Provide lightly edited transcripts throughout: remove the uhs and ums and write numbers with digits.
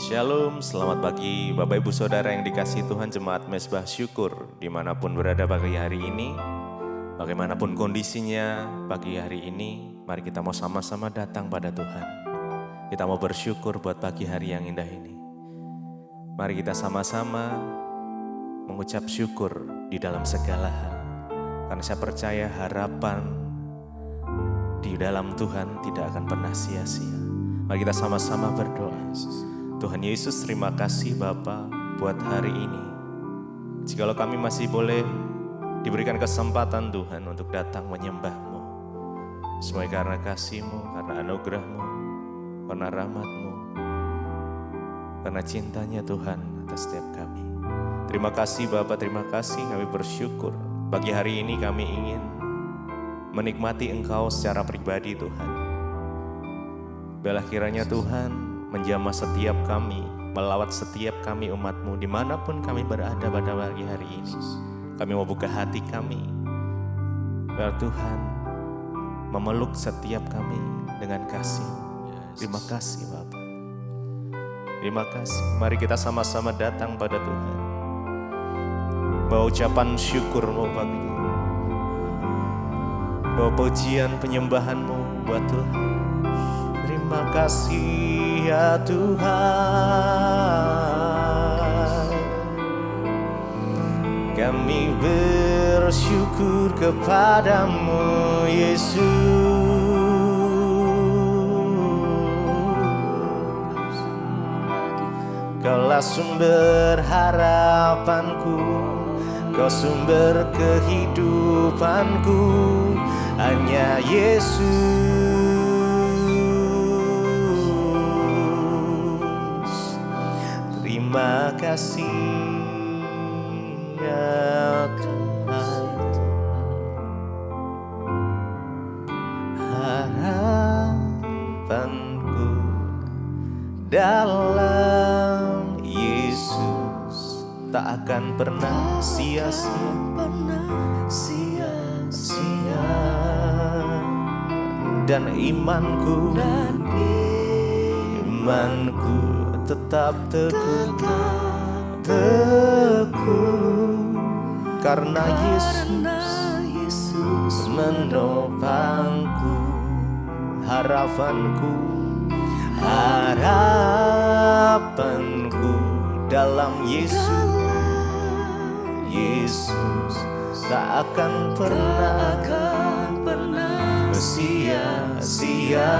Shalom, selamat pagi Bapak Ibu Saudara yang dikasihi Tuhan, Jemaat Mezbah Syukur dimanapun berada pagi hari ini. Bagaimanapun kondisinya pagi hari ini, mari kita mau sama-sama datang pada Tuhan. Kita mau bersyukur buat pagi hari yang indah ini. Mari kita sama-sama mengucap syukur di dalam segala hal. Karena saya percaya harapan di dalam Tuhan tidak akan pernah sia-sia. Mari kita sama-sama berdoa. Tuhan Yesus, terima kasih Bapa buat hari ini. Jikalau kami masih boleh diberikan kesempatan Tuhan untuk datang menyembah-Mu. Semua karena kasih-Mu, karena anugerah-Mu, karena rahmat-Mu, karena cintanya Tuhan atas setiap kami. Terima kasih Bapa, terima kasih, kami bersyukur. Pagi hari ini kami ingin menikmati Engkau secara pribadi Tuhan. Biarlah kiranya Tuhan menjamah setiap kami, melawat setiap kami umat-Mu dimanapun kami berada pada pagi hari ini. Kami mau buka hati kami, biar Tuhan memeluk setiap kami dengan kasih. Terima kasih Bapa. Terima kasih. Mari kita sama-sama datang pada Tuhan, bawa ucapan syukur-Mu pagi ini, bawa pujian penyembahan-Mu buat Tuhan. Terima kasih ya Tuhan, kami bersyukur kepadamu Yesus. Kaulah sumber harapanku, Kau sumber kehidupanku, hanya Yesus. Terima kasih ya Tuhan. Harapanku dalam Yesus tak akan pernah sia-sia. Dan imanku tetap teguh, karena Yesus menopangku. Harapanku dalam Yesus tak akan pernah sia-sia.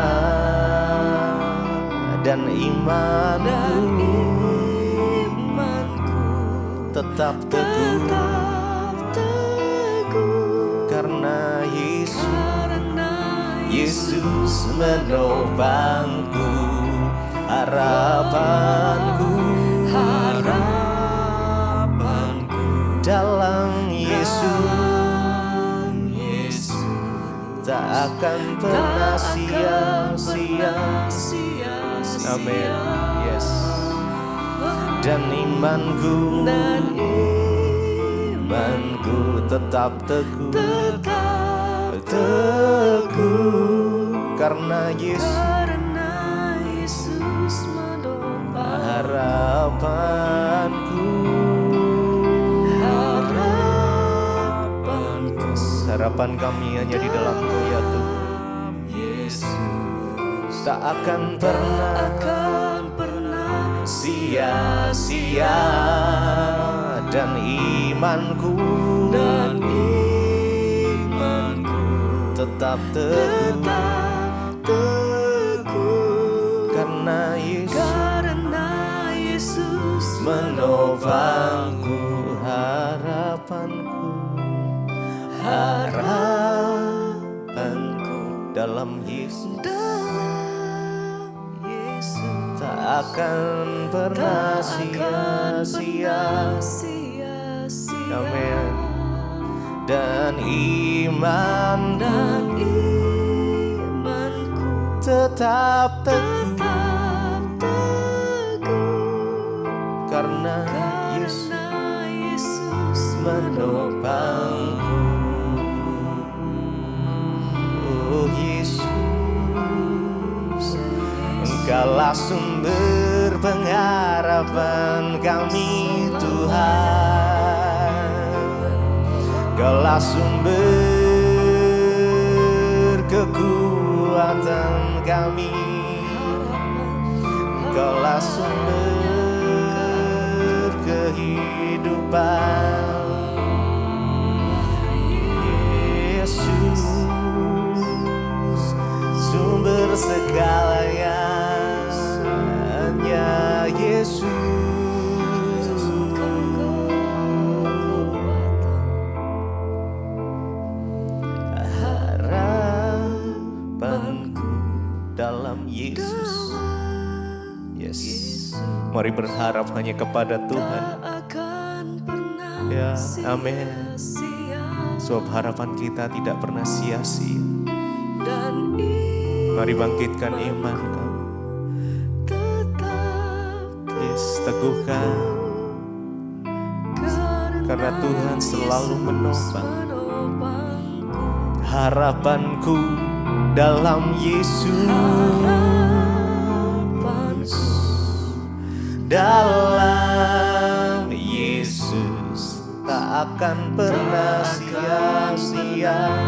Dan imanku tetap teguh, karena Yesus menopangku. Harapanku dalam Yesus tak akan pernah sia-sia. Amin. Yes. Dan imanku tetap teguh, karena Yesus harapanku. Harapan kami hanya di dalam-Mu ya Tuhan. Tak akan pernah sia-sia. Dan imanku tetap teguh, karena Yesus menopangku. Harapanku dalam Yesus tak akan pernah sia-sia. Amin. Dan imanku tetap teguh, karena Yesus menopangku. Oh Yesus, Engkaulah sumber pengharapan kami Tuhan. Kaulah sumber kekuatan kami, Kaulah sumber kehidupan. Yesus, sumber segalanya, hanya Yesus. Harapanku dalam Yesus. Yes. Mari berharap hanya kepada Tuhan. Ya, amin. Sebab harapan kita tidak pernah sia-sia. Mari bangkitkan iman kamu. Yes, teguhkan. Karena Tuhan selalu menopang. Harapanku dalam Yesus. Dalam Yesus tak akan pernah sia-sia.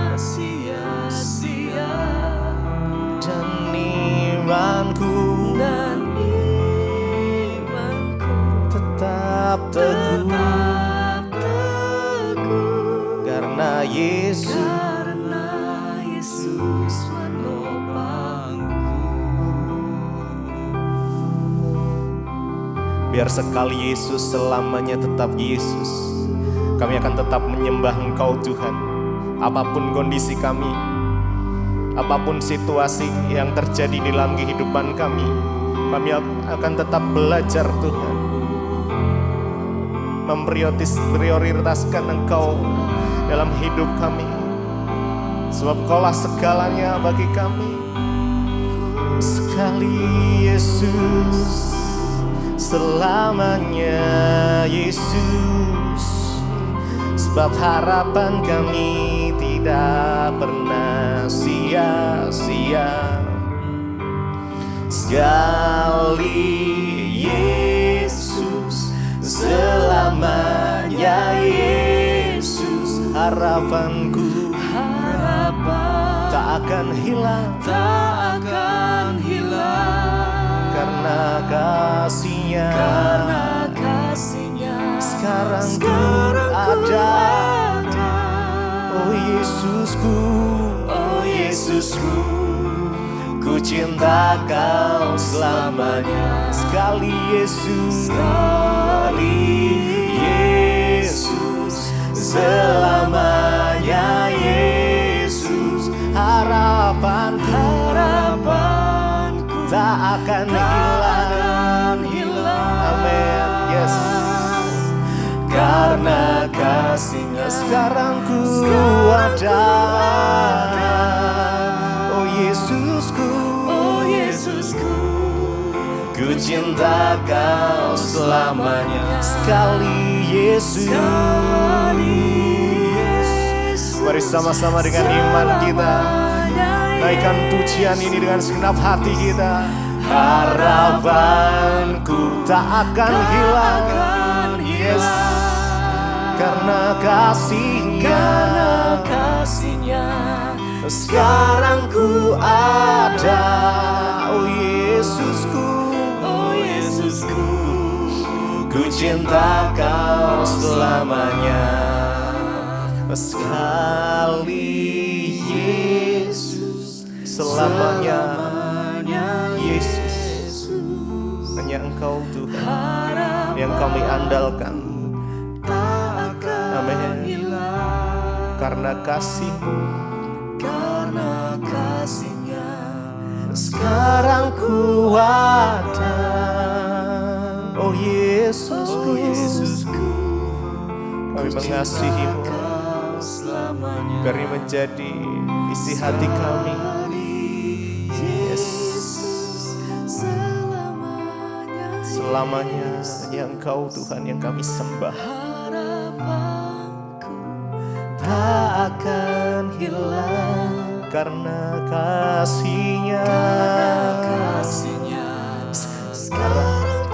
Dan imanku tetap teguh, karena Yesus menopangku. Biar sekali Yesus, selamanya tetap Yesus. Kami akan tetap menyembah Engkau Tuhan. Apapun kondisi kami, apapun situasi yang terjadi di dalam kehidupan kami akan tetap belajar Tuhan, memprioritaskan Engkau dalam hidup kami. Sebab Kaulah segalanya bagi kami. Sekali Yesus, selamanya Yesus. Sebab harapan kami tidak pernah sia-sia. Sekali Yesus, selamanya Yesus. Harapanku tak akan hilang, karena kasih-Nya, sekarang ku ada. Oh Yesusku, ku cinta Kau selamanya. Sekali Yesus, selamanya Yesus. Harapanku tak akan hilang. Amin. Yes. Karena kasih-Nya sekarang ku ada. Oh Yesusku, ku cinta Kau selamanya. Sekali Yesus. Mari sama-sama dengan iman kita naikkan pujian ini dengan segenap hati kita. Harapanku tak akan hilang. Yes. Karena kasih-Nya, sekarang ku ada. Oh Yesusku, ku cinta Kau selamanya. Sekali Yesus, selamanya Yesus. Hanya Engkau Tuhan yang kami andalkan. Amin. Karena kasih-Mu, sekarang ku ada. Oh Yesusku, kami mengasihi-Mu. Biar ini menjadi isi hati kami. Yes. Selamanya hanya Engkau Tuhan yang kami sembah. Tak akan hilang karena kasih-Nya. Sekarang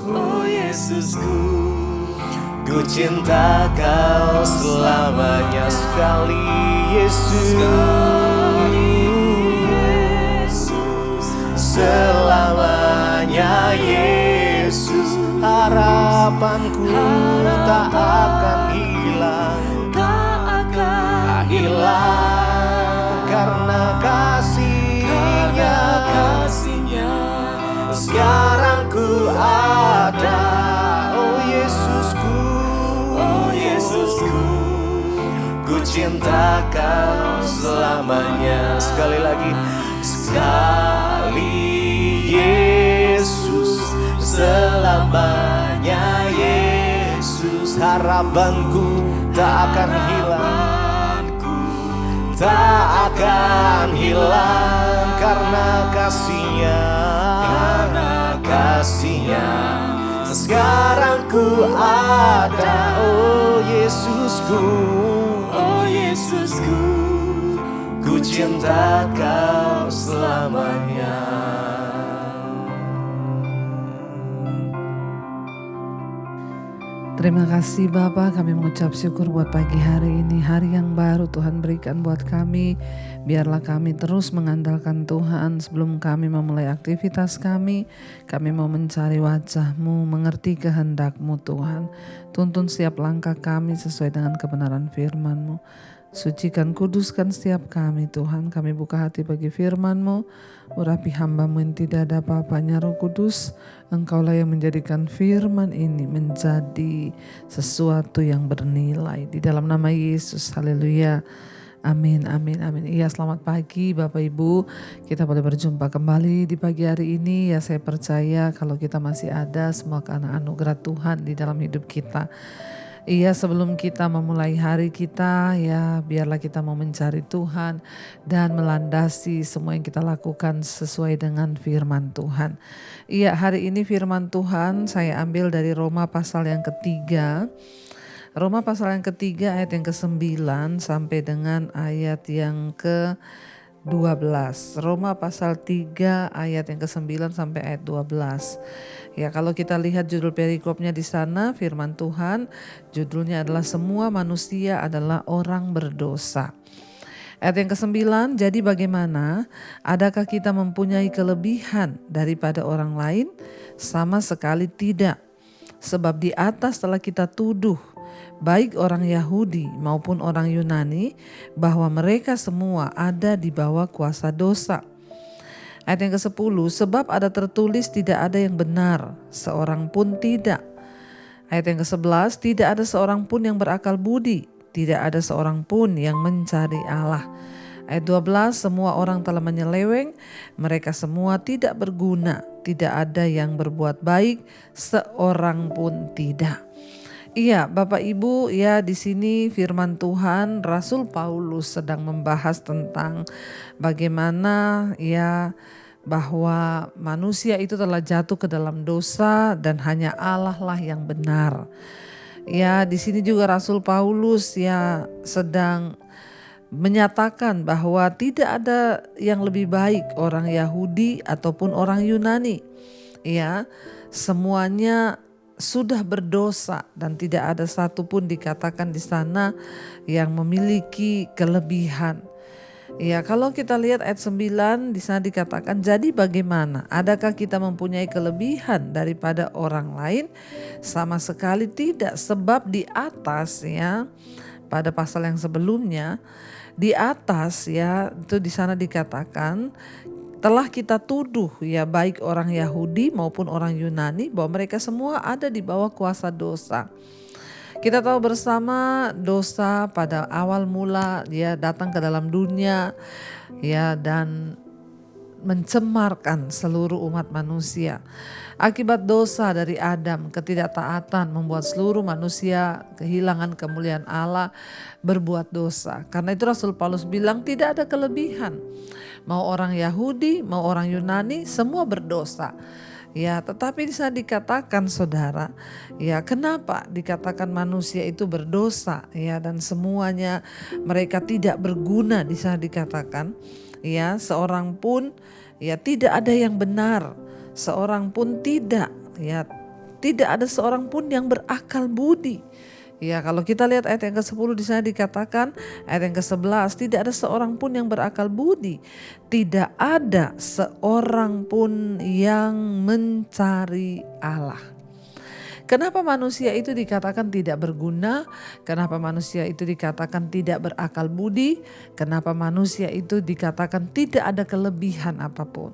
oh Yesusku, ku cinta kau selamanya sekali Yesus, selamanya Yesus, harapanku tak akan hilang, karena kasih-Nya, sekarang ku ada, oh Yesusku, ku cinta kau selamanya. Sekali lagi, sekali Yesus, selamanya Yesus, harapanku tak akan hilang, tak akan hilang, karena kasih-Nya, sekarang ku ada, oh Yesusku, ku cinta kau selamanya. Terima kasih Bapa, kami mengucap syukur buat pagi hari ini, hari yang baru Tuhan berikan buat kami. Biarlah kami terus mengandalkan Tuhan sebelum kami memulai aktivitas kami mau mencari wajah-Mu, mengerti kehendak-Mu Tuhan. Tuntun setiap langkah kami sesuai dengan kebenaran firman-Mu. Sucikan, kuduskan setiap kami Tuhan. Kami buka hati bagi firman-Mu. Urapi hamba-Mu yang tidak ada apa-apanya, Roh Kudus. Engkaulah yang menjadikan firman ini menjadi sesuatu yang bernilai. Di dalam nama Yesus, haleluya. Amin, amin, amin. Iya, selamat pagi Bapak Ibu. Kita boleh berjumpa kembali di pagi hari ini. Ya, saya percaya kalau kita masih ada, semua karena anugerah Tuhan di dalam hidup kita. Iya, sebelum kita memulai hari kita, ya biarlah kita mau mencari Tuhan dan melandasi semua yang kita lakukan sesuai dengan firman Tuhan. Iya, hari ini firman Tuhan saya ambil dari Roma pasal yang ketiga. Roma pasal yang ketiga ayat yang ke-9 sampai dengan ayat yang ke-12. Roma pasal 3 ayat yang ke-9 sampai ayat 12. Ya, kalau kita lihat judul perikopnya di sana, firman Tuhan judulnya adalah semua manusia adalah orang berdosa. Ayat yang ke-9, jadi bagaimana? Adakah kita mempunyai kelebihan daripada orang lain? Sama sekali tidak. Sebab di atas telah kita tuduh, baik orang Yahudi maupun orang Yunani, bahwa mereka semua ada di bawah kuasa dosa. Ayat yang ke-10, sebab ada tertulis tidak ada yang benar, seorang pun tidak. Ayat yang ke-11, tidak ada seorang pun yang berakal budi, tidak ada seorang pun yang mencari Allah. Ayat 12, semua orang telah menyeleweng, mereka semua tidak berguna, tidak ada yang berbuat baik, seorang pun tidak. Iya, Bapak Ibu, ya di sini firman Tuhan Rasul Paulus sedang membahas tentang bagaimana ya bahwa manusia itu telah jatuh ke dalam dosa dan hanya Allah lah yang benar. Ya, di sini juga Rasul Paulus ya sedang menyatakan bahwa tidak ada yang lebih baik orang Yahudi ataupun orang Yunani. Ya, semuanya sudah berdosa dan tidak ada satupun dikatakan di sana yang memiliki kelebihan. Ya, kalau kita lihat ayat 9 di sana dikatakan, jadi bagaimana? Adakah kita mempunyai kelebihan daripada orang lain? Sama sekali tidak, sebab di atas ya pada pasal yang sebelumnya di atas ya itu di sana dikatakan telah kita tuduh ya baik orang Yahudi maupun orang Yunani bahwa mereka semua ada di bawah kuasa dosa. Kita tahu bersama dosa pada awal mula dia datang ke dalam dunia ya dan mencemarkan seluruh umat manusia. Akibat dosa dari Adam, ketidaktaatan membuat seluruh manusia kehilangan kemuliaan Allah, berbuat dosa. Karena itu Rasul Paulus bilang tidak ada kelebihan. Mau orang Yahudi, mau orang Yunani, semua berdosa. Ya, tetapi di sana dikatakan saudara, ya kenapa dikatakan manusia itu berdosa ya dan semuanya mereka tidak berguna di sana dikatakan ya seorang pun ya tidak ada yang benar, seorang pun tidak ya tidak ada seorang pun yang berakal budi. Ya, kalau kita lihat ayat yang ke-10 di sana dikatakan, ayat yang ke-11, tidak ada seorang pun yang berakal budi. Tidak ada seorang pun yang mencari Allah. Kenapa manusia itu dikatakan tidak berguna? Kenapa manusia itu dikatakan tidak berakal budi? Kenapa manusia itu dikatakan tidak ada kelebihan apapun?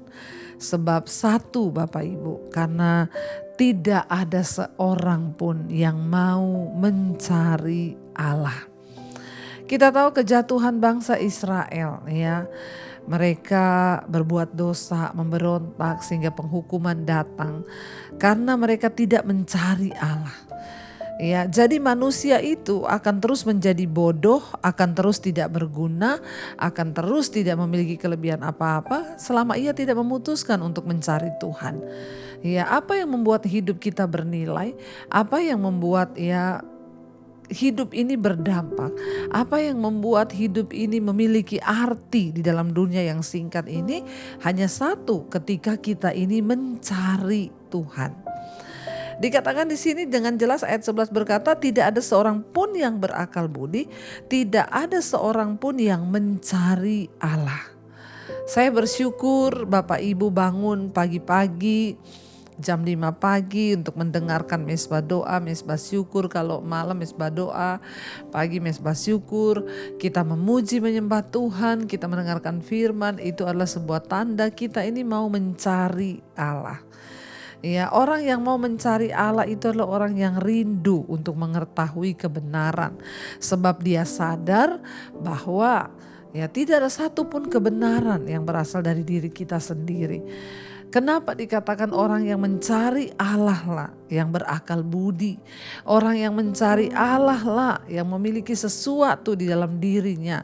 Sebab satu, Bapak Ibu, karena tidak ada seorang pun yang mau mencari Allah. Kita tahu kejatuhan bangsa Israel, ya. Mereka berbuat dosa, memberontak sehingga penghukuman datang karena mereka tidak mencari Allah. Ya, jadi manusia itu akan terus menjadi bodoh, akan terus tidak berguna, akan terus tidak memiliki kelebihan apa-apa selama ia tidak memutuskan untuk mencari Tuhan. Ya, apa yang membuat hidup kita bernilai? Apa yang membuat hidup ini berdampak? Apa yang membuat hidup ini memiliki arti di dalam dunia yang singkat ini? Hanya satu, ketika kita ini mencari Tuhan. Dikatakan di sini dengan jelas ayat 11 berkata, tidak ada seorang pun yang berakal budi, tidak ada seorang pun yang mencari Allah. Saya bersyukur Bapak Ibu bangun pagi-pagi jam 5 pagi untuk mendengarkan mesbah doa, mesbah syukur. Kalau malam mesbah doa, pagi mesbah syukur. Kita memuji menyembah Tuhan, kita mendengarkan firman, itu adalah sebuah tanda kita ini mau mencari Allah. Ya, orang yang mau mencari Allah itu adalah orang yang rindu untuk mengetahui kebenaran. Sebab dia sadar bahwa tidak ada satupun kebenaran yang berasal dari diri kita sendiri. Kenapa dikatakan orang yang mencari Allah lah yang berakal budi. Orang yang mencari Allah lah yang memiliki sesuatu di dalam dirinya.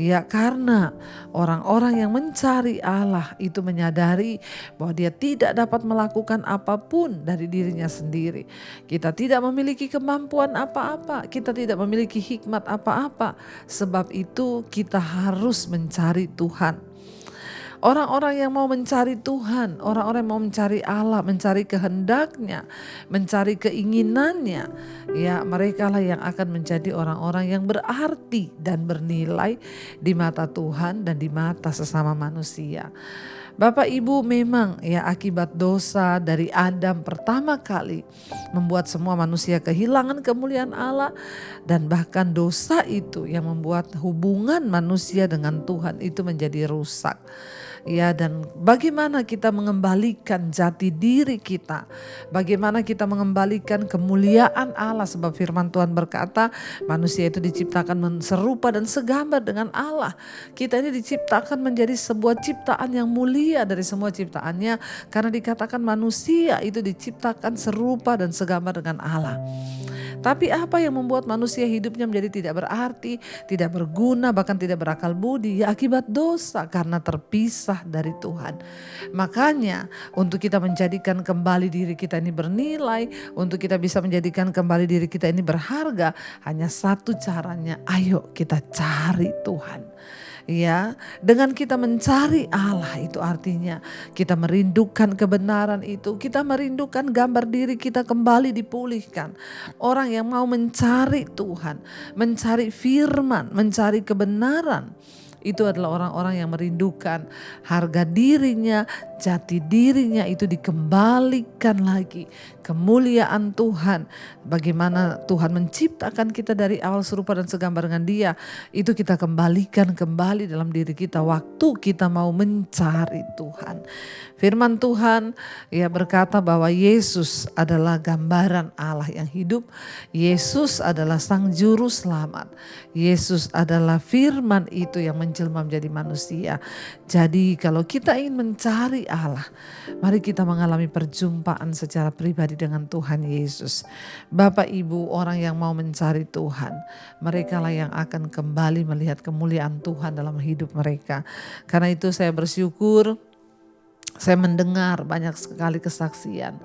Ya, karena orang-orang yang mencari Allah itu menyadari bahwa dia tidak dapat melakukan apapun dari dirinya sendiri. Kita tidak memiliki kemampuan apa-apa, kita tidak memiliki hikmat apa-apa. Sebab itu kita harus mencari Tuhan. Orang-orang yang mau mencari Tuhan, orang-orang yang mau mencari Allah, mencari kehendaknya, mencari keinginannya, ya mereka lah yang akan menjadi orang-orang yang berarti dan bernilai di mata Tuhan dan di mata sesama manusia. Bapak Ibu, memang akibat dosa dari Adam pertama kali membuat semua manusia kehilangan kemuliaan Allah, dan bahkan dosa itu yang membuat hubungan manusia dengan Tuhan itu menjadi rusak. Ya, dan bagaimana kita mengembalikan jati diri kita, bagaimana kita mengembalikan kemuliaan Allah, sebab firman Tuhan berkata manusia itu diciptakan serupa dan segambar dengan Allah. Kita ini diciptakan menjadi sebuah ciptaan yang mulia dari semua ciptaannya, karena dikatakan manusia itu diciptakan serupa dan segambar dengan Allah. Tapi apa yang membuat manusia hidupnya menjadi tidak berarti, tidak berguna, bahkan tidak berakal budi? Ya, akibat dosa, karena terpisah dari Tuhan. Makanya untuk kita menjadikan kembali diri kita ini bernilai, untuk kita bisa menjadikan kembali diri kita ini berharga, hanya satu caranya, ayo kita cari Tuhan. Ya, dengan kita mencari Allah itu artinya kita merindukan kebenaran itu, kita merindukan gambar diri kita kembali dipulihkan. Orang yang mau mencari Tuhan, mencari firman, mencari kebenaran, itu adalah orang-orang yang merindukan harga dirinya, jati dirinya itu dikembalikan lagi. Kemuliaan Tuhan, bagaimana Tuhan menciptakan kita dari awal serupa dan segambar dengan Dia, itu kita kembalikan kembali dalam diri kita waktu kita mau mencari Tuhan. Firman Tuhan berkata bahwa Yesus adalah gambaran Allah yang hidup. Yesus adalah Sang Juru Selamat. Yesus adalah firman itu yang menjelma menjadi manusia. Jadi kalau kita ingin mencari Allah, mari kita mengalami perjumpaan secara pribadi dengan Tuhan Yesus. Bapak Ibu, orang yang mau mencari Tuhan, mereka lah yang akan kembali melihat kemuliaan Tuhan dalam hidup mereka. Karena itu saya bersyukur Saya mendengar banyak sekali kesaksian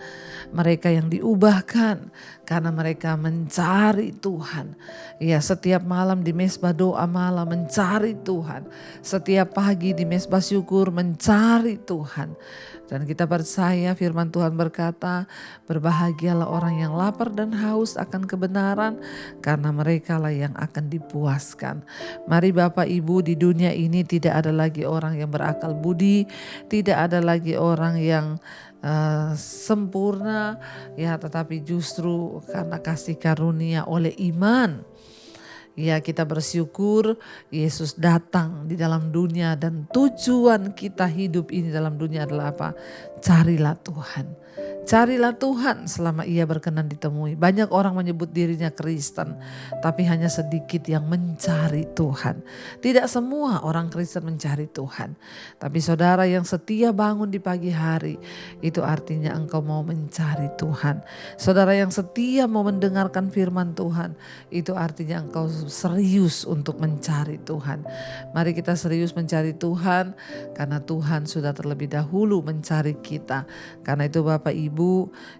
mereka yang diubahkan karena mereka mencari Tuhan. Ya, setiap malam di mesbah doa malam mencari Tuhan. Setiap pagi di mesbah syukur mencari Tuhan. Dan kita percaya firman Tuhan berkata, berbahagialah orang yang lapar dan haus akan kebenaran, karena merekalah yang akan dipuaskan. Mari Bapak Ibu, di dunia ini tidak ada lagi orang yang berakal budi, tidak ada lagi orang yang sempurna, ya, tetapi justru karena kasih karunia oleh iman. Ya, kita bersyukur Yesus datang di dalam dunia dan tujuan kita hidup ini dalam dunia adalah apa? Carilah Tuhan. Carilah Tuhan selama ia berkenan ditemui. Banyak orang menyebut dirinya Kristen, tapi hanya sedikit yang mencari Tuhan. Tidak semua orang Kristen mencari Tuhan. Tapi saudara yang setia bangun di pagi hari, itu artinya engkau mau mencari Tuhan. Saudara yang setia mau mendengarkan firman Tuhan, itu artinya engkau serius untuk mencari Tuhan. Mari kita serius mencari Tuhan, karena Tuhan sudah terlebih dahulu mencari kita. Karena itu Bapak Ibu,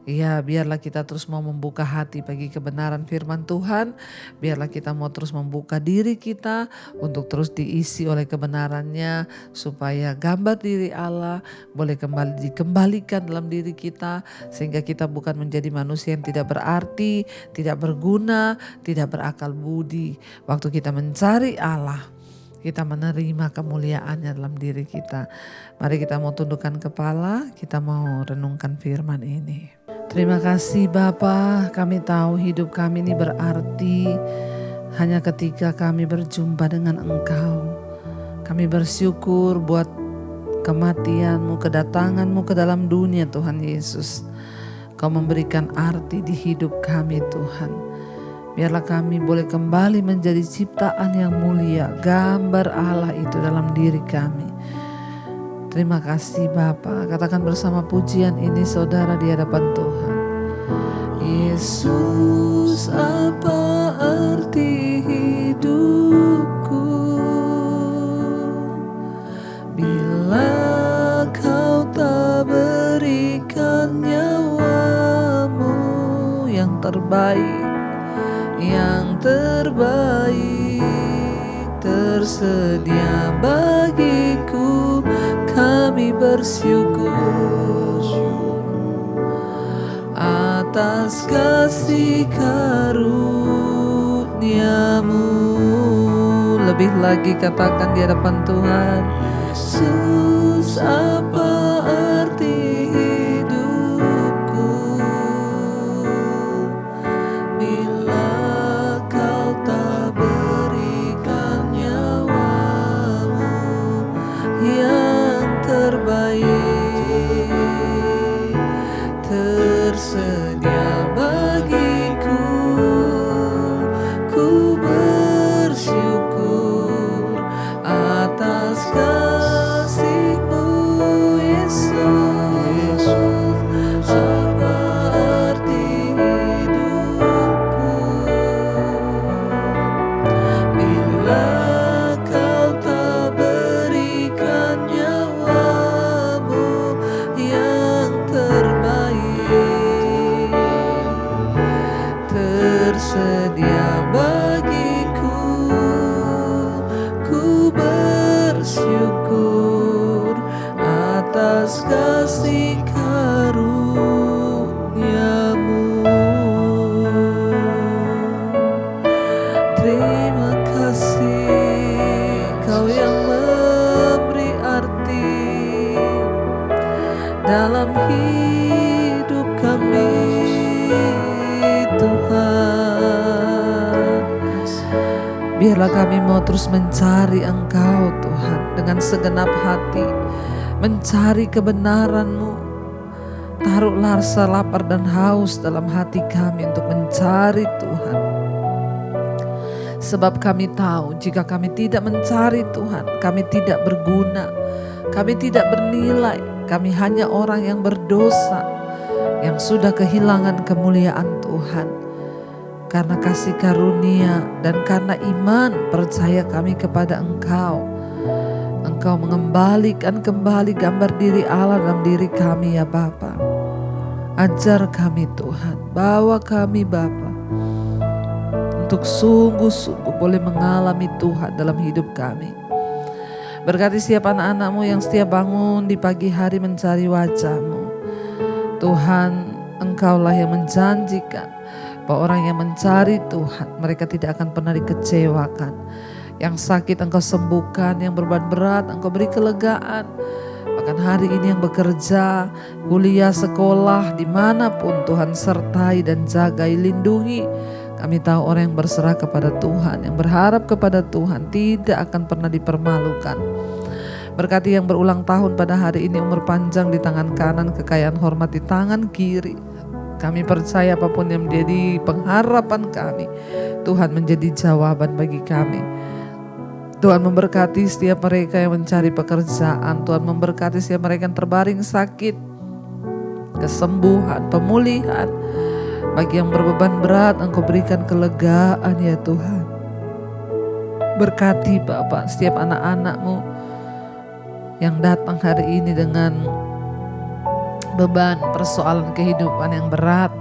ya, biarlah kita terus mau membuka hati bagi kebenaran firman Tuhan. Biarlah kita mau terus membuka diri kita untuk terus diisi oleh kebenarannya, supaya gambar diri Allah boleh kembali dikembalikan dalam diri kita, sehingga kita bukan menjadi manusia yang tidak berarti, tidak berguna, tidak berakal budi. Waktu kita mencari Allah, kita menerima kemuliaannya dalam diri kita. Mari kita mau tundukkan kepala, kita mau renungkan firman ini. Terima kasih Bapa, kami tahu hidup kami ini berarti hanya ketika kami berjumpa dengan Engkau. Kami bersyukur buat kematian-Mu, kedatangan-Mu ke dalam dunia Tuhan Yesus. Kau memberikan arti di hidup kami Tuhan. Biarlah kami boleh kembali menjadi ciptaan yang mulia, gambar Allah itu dalam diri kami. Terima kasih Bapa. Katakan bersama pujian ini saudara di hadapan Tuhan. Yesus, apa arti hidupku bila Kau tak berikan nyawamu yang terbaik, yang terbaik tersedia bagiku. Kami bersyukur atas kasih karunia-Mu. Lebih lagi katakan di hadapan Tuhan, Yesus, apa arti hidupku bila Kau tak berikan nyawamu yang terbaik tersedia bagiku. Ku bersyukur atas kasih-Mu Yesus. Apa arti hidupku bila Kau tak berikan nyawamu yang terbaik tersedia bagiku. Ku bersyukur atas kasih karunia-Mu. Terima kasih Kau yang memberi arti dalam hidup kami Tuhan. Biarlah kami mau terus mencari Engkau Tuhan dengan segenap hati, mencari kebenaran-Mu. Taruhlah rasa lapar dan haus dalam hati kami untuk mencari Tuhan. Sebab kami tahu jika kami tidak mencari Tuhan, kami tidak berguna, kami tidak bernilai, kami hanya orang yang berdosa, yang sudah kehilangan kemuliaan Tuhan. Karena kasih karunia dan karena iman percaya kami kepada Engkau Engkau mengembalikan kembali gambar diri Allah dalam diri kami ya Bapa. Ajar kami Tuhan, bawa kami Bapa untuk sungguh-sungguh boleh mengalami Tuhan dalam hidup kami. Berkati setiap anak-anak-Mu yang setiap bangun di pagi hari mencari wajah-Mu. Tuhan, Engkaulah yang menjanjikan bahwa orang yang mencari Tuhan, mereka tidak akan pernah dikecewakan. Yang sakit Engkau sembuhkan, yang beban berat Engkau beri kelegaan. Bahkan hari ini yang bekerja, kuliah, sekolah, dimanapun Tuhan sertai dan jagai, lindungi. Kami tahu orang yang berserah kepada Tuhan, yang berharap kepada Tuhan tidak akan pernah dipermalukan. Berkati yang berulang tahun pada hari ini, umur panjang di tangan kanan, kekayaan hormat di tangan kiri. Kami percaya apapun yang menjadi pengharapan kami, Tuhan menjadi jawaban bagi kami. Tuhan memberkati setiap mereka yang mencari pekerjaan. Tuhan memberkati setiap mereka yang terbaring sakit, kesembuhan, pemulihan. Bagi yang berbeban berat, Engkau berikan kelegaan ya Tuhan. Berkati Bapak setiap anak-anak-Mu yang datang hari ini dengan beban persoalan kehidupan yang berat.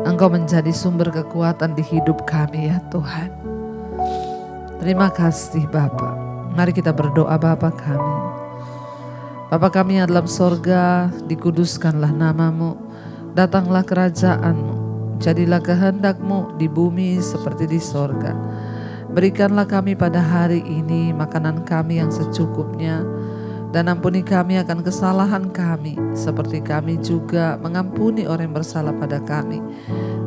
Engkau menjadi sumber kekuatan di hidup kami ya Tuhan. Terima kasih Bapak. Mari kita berdoa Bapa kami. Bapa kami yang dalam sorga, dikuduskanlah nama-Mu. Datanglah kerajaan-Mu, jadilah kehendak-Mu di bumi seperti di sorga. Berikanlah kami pada hari ini makanan kami yang secukupnya, dan ampuni kami akan kesalahan kami, seperti kami juga mengampuni orang yang bersalah pada kami.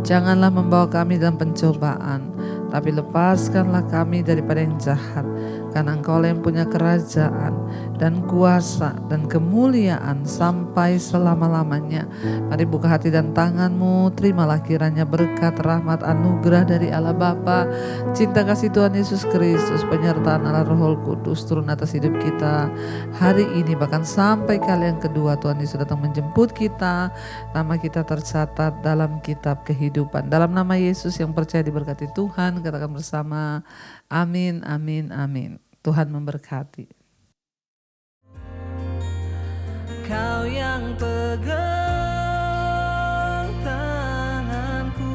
Janganlah membawa kami dalam pencobaan, tapi lepaskanlah kami daripada yang jahat. Karena Engkau yang punya kerajaan dan kuasa dan kemuliaan sampai selama-lamanya. Mari buka hati dan tangan-Mu, terimalah kiranya berkat, rahmat, anugerah dari Allah Bapa, cinta kasih Tuhan Yesus Kristus, penyertaan Allah Roh Kudus turun atas hidup kita hari ini, bahkan sampai kali yang kedua Tuhan Yesus datang menjemput kita. Nama kita tercatat dalam kitab kehidupan. Dalam nama Yesus yang percaya diberkati Tuhan, katakan bersama, amin, amin, amin. Tuhan memberkati. Kau yang pegang tanganku,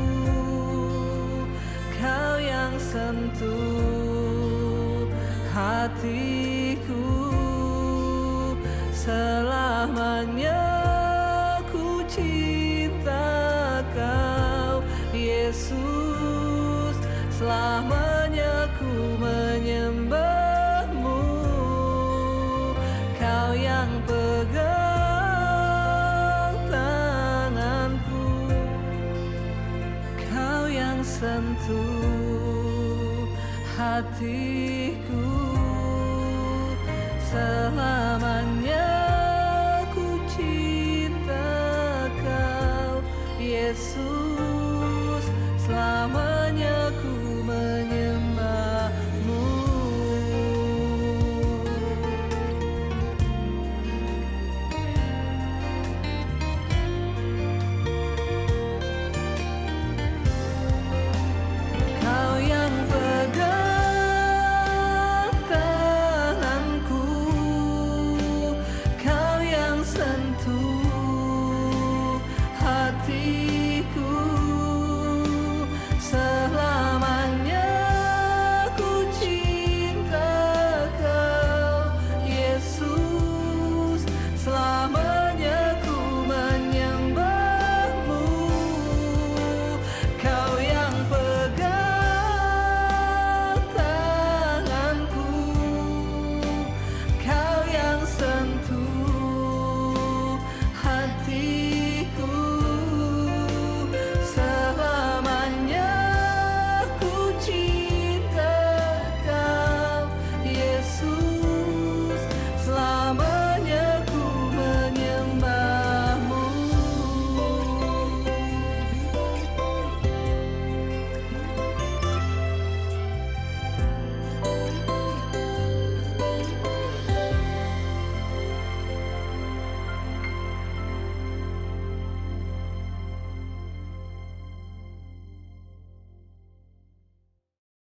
Kau yang sentuh hatiku, selamanya ku cinta Kau Yesus, selamanya ku menyembah. Kau yang pegang tanganku, Kau yang sentuh hatiku, selamanya